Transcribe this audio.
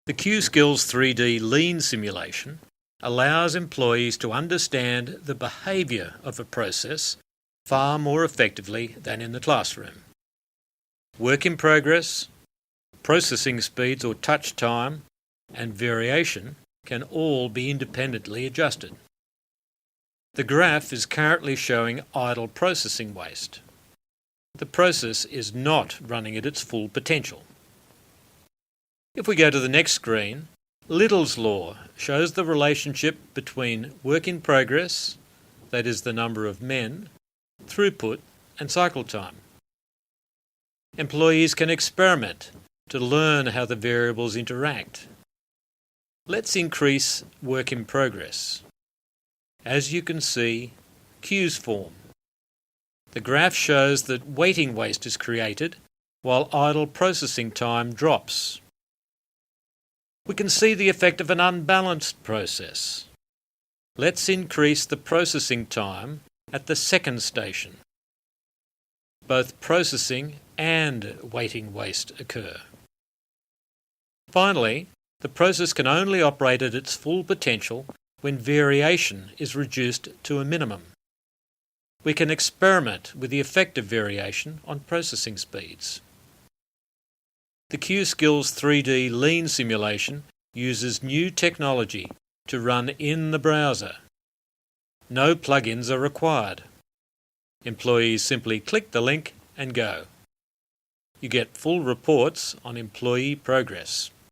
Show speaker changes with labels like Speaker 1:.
Speaker 1: The Q-Skills3D lean simulation allows employees to understand the behaviour of a process far more effectively than in the classroom. Work in progress, processing speeds or touch time, and variation can all be independently adjusted. The graph is currently showing idle processing waste. The process is not running at its full potential. If we go to the next screen, Little's law shows the relationship between work in progress, that is the number of men, throughput and cycle time. Employees can experiment to learn how the variables interact. Let's increase work in progress. As you can see, queues form. The graph shows that waiting waste is created while idle processing time drops. We can see the effect of an unbalanced process. Let's increase the processing time at the second station. Both processing and waiting waste occur. Finally, the process can only operate at its full potential when variation is reduced to a minimum. We can experiment with the effect of variation on processing speeds. The Q-Skills3D lean simulation uses new technology to run in the browser. No plugins are required. Employees simply click the link and go. You get full reports on employee progress.